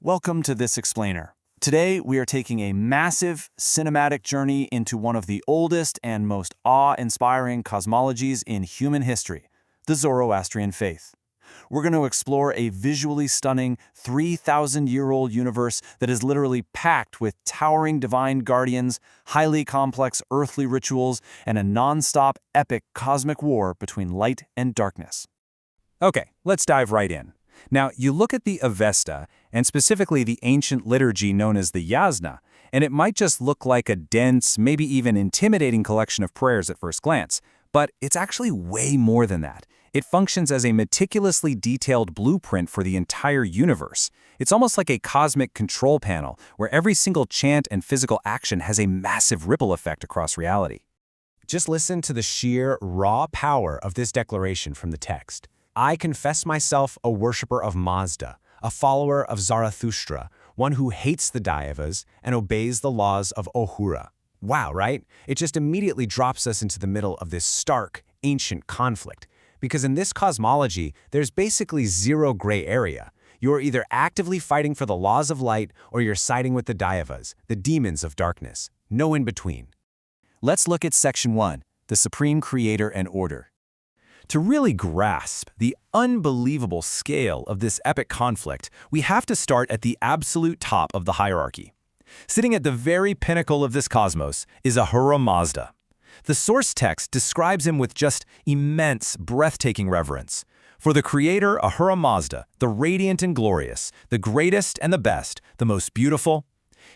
Welcome to This Explainer. Today, we are taking a massive cinematic journey into one of the oldest and most awe-inspiring cosmologies in human history, the Zoroastrian faith. We're going to explore a visually stunning 3,000-year-old universe that is literally packed with towering divine guardians, highly complex earthly rituals, and a non-stop epic cosmic war between light and darkness. Okay, let's dive right in. Now, you look at the Avesta, and specifically the ancient liturgy known as the Yasna, and it might just look like a dense, maybe even intimidating collection of prayers at first glance, but it's actually way more than that. It functions as a meticulously detailed blueprint for the entire universe. It's almost like a cosmic control panel, where every single chant and physical action has a massive ripple effect across reality. Just listen to the sheer, raw power of this declaration from the text. I confess myself a worshiper of Mazda, a follower of Zarathustra, one who hates the Daivas and obeys the laws of Ohura. Wow, right? It just immediately drops us into the middle of this stark, ancient conflict. Because in this cosmology, there's basically zero gray area. You're either actively fighting for the laws of light or you're siding with the Daivas, the demons of darkness. No in between. Let's look at Section 1, the Supreme Creator and Order. To really grasp the unbelievable scale of this epic conflict, we have to start at the absolute top of the hierarchy. Sitting at the very pinnacle of this cosmos is Ahura Mazda. The source text describes him with just immense, breathtaking reverence. For the creator, Ahura Mazda, the radiant and glorious, the greatest and the best, the most beautiful,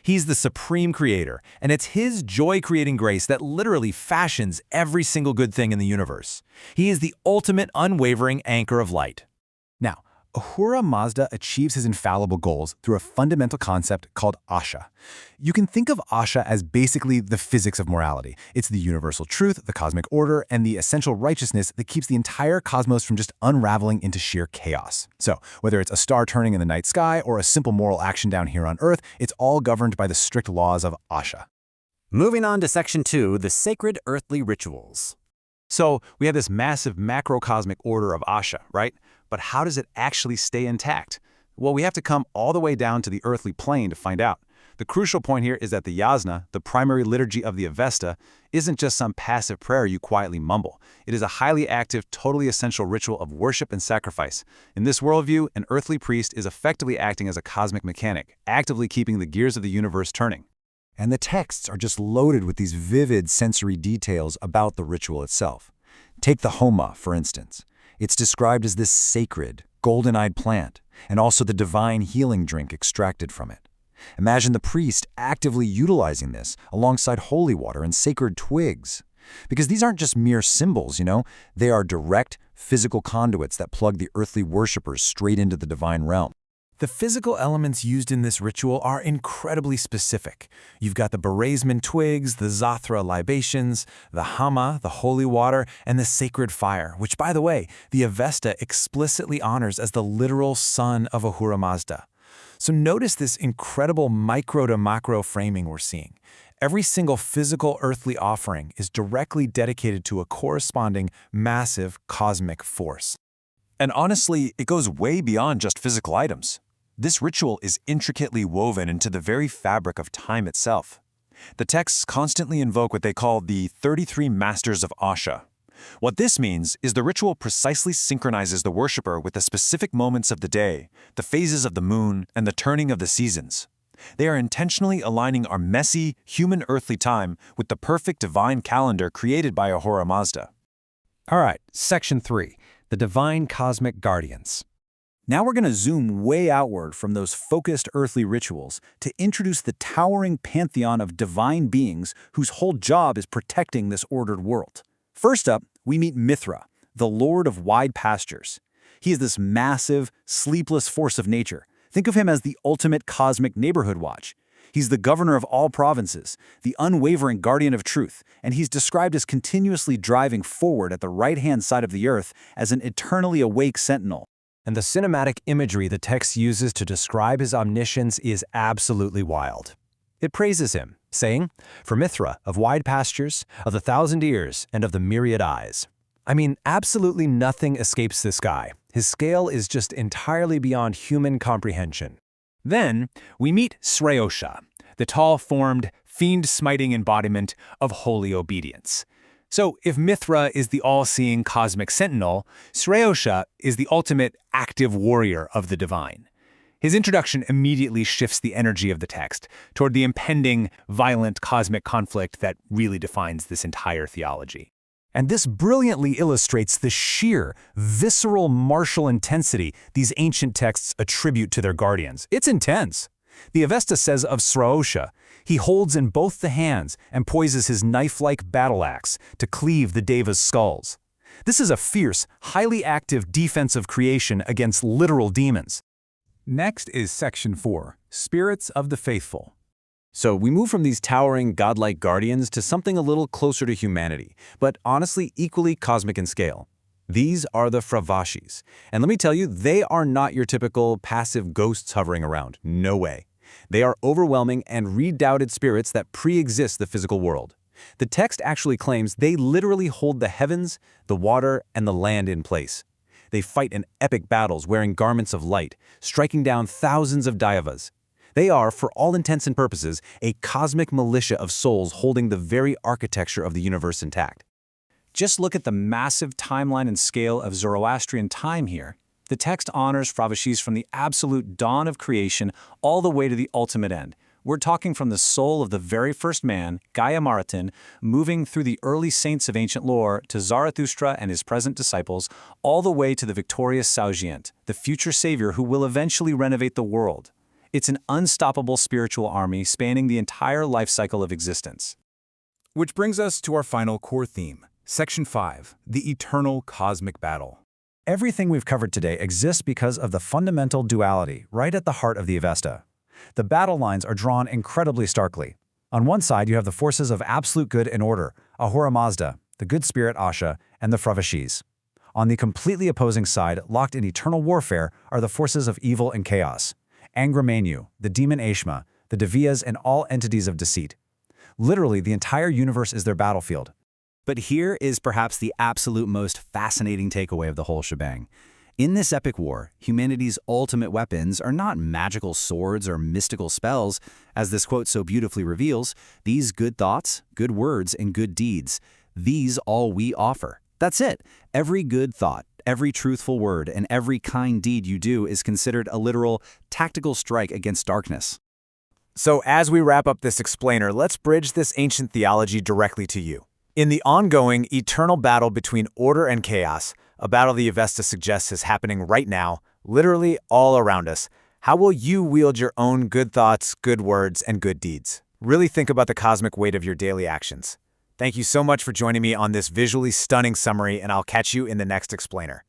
he's the supreme creator, and it's his joy-creating grace that literally fashions every single good thing in the universe. He is the ultimate unwavering anchor of light. Now, Ahura Mazda achieves his infallible goals through a fundamental concept called Asha. You can think of Asha as basically the physics of morality. It's the universal truth, the cosmic order, and the essential righteousness that keeps the entire cosmos from just unraveling into sheer chaos. So, whether it's a star turning in the night sky or a simple moral action down here on Earth, it's all governed by the strict laws of Asha. Moving on to Section 2, the sacred earthly rituals. So, we have this massive macrocosmic order of Asha, right? But how does it actually stay intact? Well, we have to come all the way down to the earthly plane to find out. The crucial point here is that the Yasna, the primary liturgy of the Avesta, isn't just some passive prayer you quietly mumble. It is a highly active, totally essential ritual of worship and sacrifice. In this worldview, an earthly priest is effectively acting as a cosmic mechanic, actively keeping the gears of the universe turning. And the texts are just loaded with these vivid sensory details about the ritual itself. Take the Homa, for instance. It's described as this sacred, golden-eyed plant, and also the divine healing drink extracted from it. Imagine the priest actively utilizing this alongside holy water and sacred twigs. Because these aren't just mere symbols, they are direct, physical conduits that plug the earthly worshippers straight into the divine realm. The physical elements used in this ritual are incredibly specific. You've got the Berezman twigs, the Zathra libations, the Hama, the holy water, and the sacred fire, which, by the way, the Avesta explicitly honors as the literal son of Ahura Mazda. So notice this incredible micro-to-macro framing we're seeing. Every single physical earthly offering is directly dedicated to a corresponding massive cosmic force. And honestly, it goes way beyond just physical items. This ritual is intricately woven into the very fabric of time itself. The texts constantly invoke what they call the 33 Masters of Asha. What this means is the ritual precisely synchronizes the worshipper with the specific moments of the day, the phases of the moon, and the turning of the seasons. They are intentionally aligning our messy, human earthly time with the perfect divine calendar created by Ahura Mazda. All right, Section 3, the divine cosmic guardians. Now we're going to zoom way outward from those focused earthly rituals to introduce the towering pantheon of divine beings whose whole job is protecting this ordered world. First up, we meet Mithra, the Lord of Wide Pastures. He is this massive, sleepless force of nature. Think of him as the ultimate cosmic neighborhood watch. He's the governor of all provinces, the unwavering guardian of truth, and he's described as continuously driving forward at the right-hand side of the earth as an eternally awake sentinel. And the cinematic imagery the text uses to describe his omniscience is absolutely wild. It praises him, saying, "For Mithra, of wide pastures, of the 1,000 ears, and of the myriad eyes." I mean, absolutely nothing escapes this guy. His scale is just entirely beyond human comprehension. Then we meet Sreosha, the tall-formed, fiend-smiting embodiment of holy obedience. So if Mithra is the all-seeing cosmic sentinel, Sreosha is the ultimate active warrior of the divine. His introduction immediately shifts the energy of the text toward the impending, violent cosmic conflict that really defines this entire theology. And this brilliantly illustrates the sheer, visceral martial intensity these ancient texts attribute to their guardians. It's intense. The Avesta says of Sreosha, he holds in both the hands and poises his knife-like battle axe to cleave the Deva's skulls. This is a fierce, highly active defensive creation against literal demons. Next is Section 4, Spirits of the Faithful. So we move from these towering, godlike guardians to something a little closer to humanity, but honestly equally cosmic in scale. These are the Fravashis. And let me tell you, they are not your typical passive ghosts hovering around. No way. They are overwhelming and redoubted spirits that pre-exist the physical world. The text actually claims they literally hold the heavens, the water, and the land in place. They fight in epic battles wearing garments of light, striking down thousands of Daivas. They are, for all intents and purposes, a cosmic militia of souls holding the very architecture of the universe intact. Just look at the massive timeline and scale of Zoroastrian time here. The text honors Fravashis from the absolute dawn of creation all the way to the ultimate end. We're talking from the soul of the very first man, Gaia Maratin, moving through the early saints of ancient lore to Zarathustra and his present disciples, all the way to the victorious Saugient, the future savior who will eventually renovate the world. It's an unstoppable spiritual army spanning the entire life cycle of existence. Which brings us to our final core theme, Section 5, the eternal cosmic battle. Everything we've covered today exists because of the fundamental duality right at the heart of the Avesta. The battle lines are drawn incredibly starkly. On one side, you have the forces of absolute good and order, Ahura Mazda, the good spirit Asha, and the Fravashis. On the completely opposing side, locked in eternal warfare, are the forces of evil and chaos, Angramenu, the demon Ashma, the Deviyas, and all entities of deceit. Literally, the entire universe is their battlefield. But here is perhaps the absolute most fascinating takeaway of the whole shebang. In this epic war, humanity's ultimate weapons are not magical swords or mystical spells, as this quote so beautifully reveals. These good thoughts, good words, and good deeds, these all we offer. That's it. Every good thought, every truthful word, and every kind deed you do is considered a literal tactical strike against darkness. So as we wrap up this explainer, let's bridge this ancient theology directly to you. In the ongoing, eternal battle between order and chaos, a battle the Avesta suggests is happening right now, literally all around us, how will you wield your own good thoughts, good words, and good deeds? Really think about the cosmic weight of your daily actions. Thank you so much for joining me on this visually stunning summary, and I'll catch you in the next explainer.